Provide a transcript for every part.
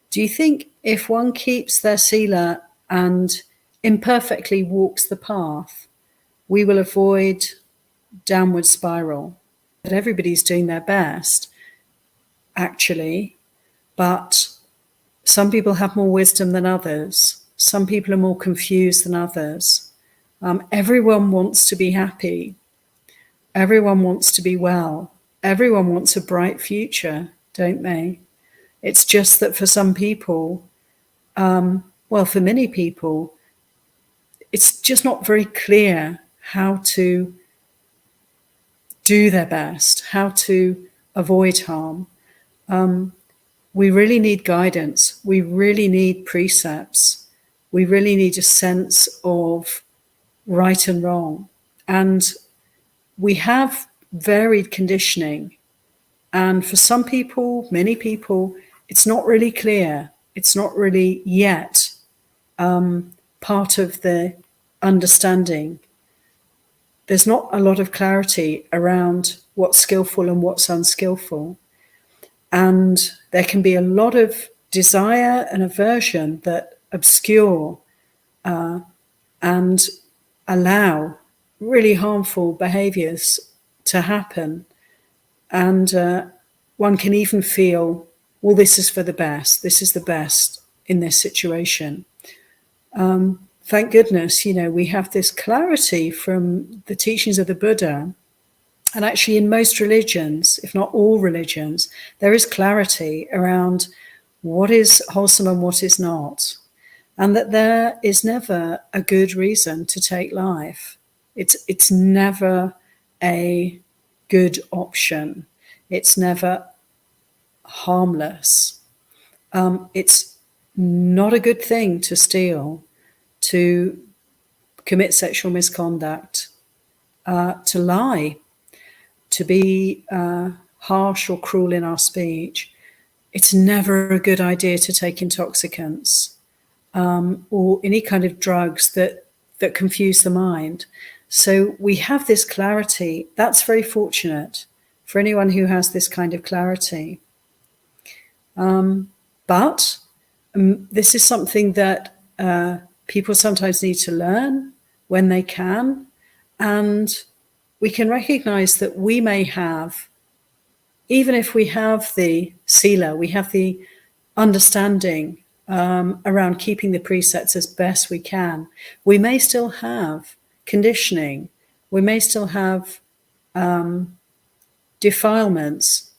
Do you think if one keeps their sila and imperfectly walks the path, we will avoid downward spiral? That everybody's doing their best, actually, but some people have more wisdom than others. Some people are more confused than others. Everyone wants to be happy. Everyone wants to be well. Everyone wants a bright future, don't they? It's just that for some people, for many people, it's just not very clear how to do their best, how to avoid harm. We really need guidance. We really need precepts. We really need a sense of right and wrong. And we have varied conditioning. And for some people, many people, it's not really clear. It's not really yet part of the understanding. There's not a lot of clarity around what's skillful and what's unskillful. And there can be a lot of desire and aversion that obscure and allow really harmful behaviors to happen. And one can even feel, well, this is for the best. This is the best in this situation. Thank goodness, we have this clarity from the teachings of the Buddha. And actually in most religions, if not all religions, there is clarity around what is wholesome and what is not. And that there is never a good reason to take life. It's never a good option. It's never harmless. It's not a good thing to steal, to commit sexual misconduct, to lie, to be harsh or cruel in our speech. It's never a good idea to take intoxicants or any kind of drugs that confuse the mind. So we have this clarity. That's very fortunate for anyone who has this kind of clarity. But this is something that people sometimes need to learn when they can. And we can recognize that we may have, even if we have the sila, we have the understanding around keeping the precepts as best we can, we may still have conditioning, we may still have defilements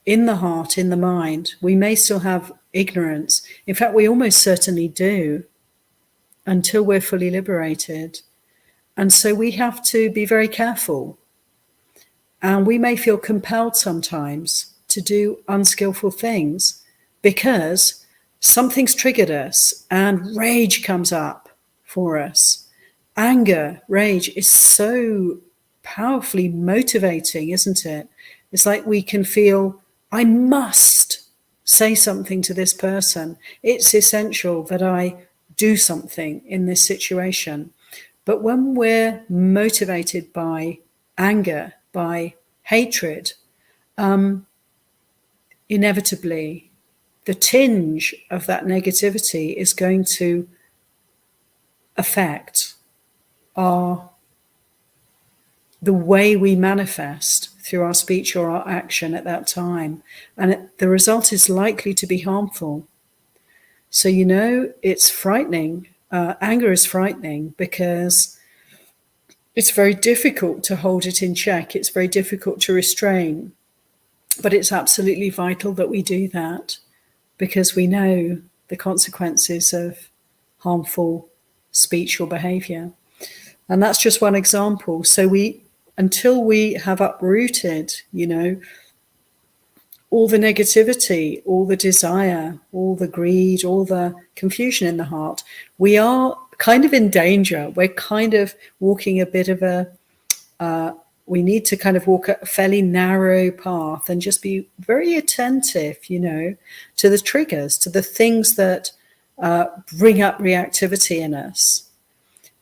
in the heart, in the mind, we may still have ignorance. In fact, we almost certainly do until we're fully liberated. And so we have to be very careful. And we may feel compelled sometimes to do unskillful things because something's triggered us and rage comes up for us. Anger, rage is so powerfully motivating, isn't it? It's like we can feel, I must say something to this person. It's essential that I do something in this situation. But when we're motivated by anger, by hatred, inevitably the tinge of that negativity is going to affect the way we manifest through our speech or our action at that time. And the result is likely to be harmful. So, it's frightening. Anger is frightening because it's very difficult to hold it in check. It's very difficult to restrain. But it's absolutely vital that we do that because we know the consequences of harmful speech or behavior. And that's just one example. So until we have uprooted, all the negativity, all the desire, all the greed, all the confusion in the heart, we are kind of in danger. We're kind of walking a bit of we need to kind of walk a fairly narrow path and just be very attentive, to the triggers, to the things that bring up reactivity in us.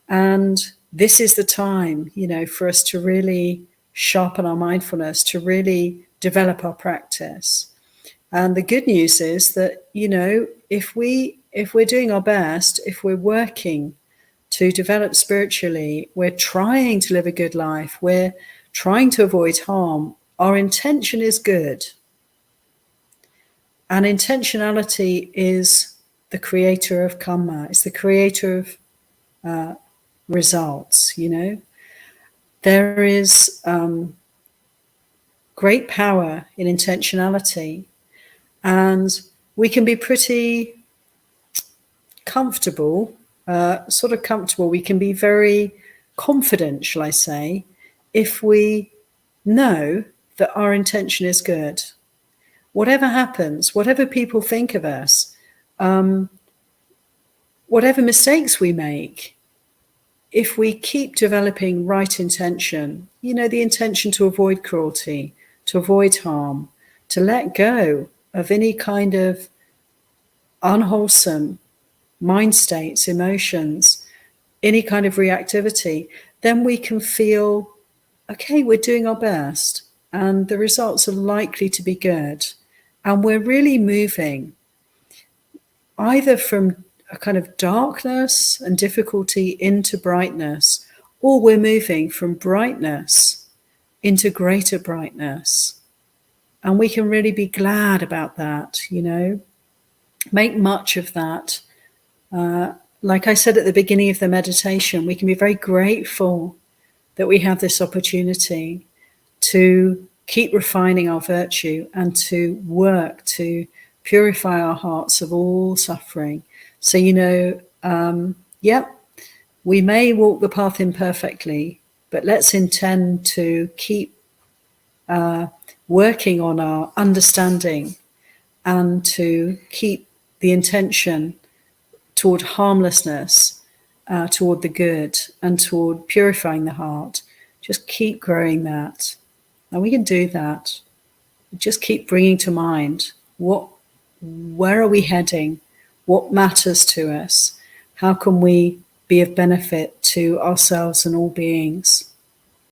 And this is the time, for us to really sharpen our mindfulness, to really develop our practice. And the good news is that, if we're doing our best, if we're working to develop spiritually, we're trying to live a good life, we're trying to avoid harm, our intention is good. And intentionality is the creator of karma. It's the creator of results, There is great power in intentionality. And we can be pretty comfortable, we can be very confident, shall I say, if we know that our intention is good. Whatever happens, whatever people think of us, whatever mistakes we make, if we keep developing right intention, the intention to avoid cruelty, to avoid harm, to let go of any kind of unwholesome mind states, emotions, any kind of reactivity, then we can feel, okay, we're doing our best and the results are likely to be good. And we're really moving either from a kind of darkness and difficulty into brightness, or we're moving from brightness into greater brightness. And we can really be glad about that, make much of that. Like I said at the beginning of the meditation, we can be very grateful that we have this opportunity to keep refining our virtue and to work to purify our hearts of all suffering. So, we may walk the path imperfectly, but let's intend to keep working on our understanding and to keep the intention toward harmlessness, toward the good, and toward purifying the heart. Just keep growing that. And we can do that. Just keep bringing to mind where are we heading? What matters to us? How can we be of benefit to ourselves and all beings?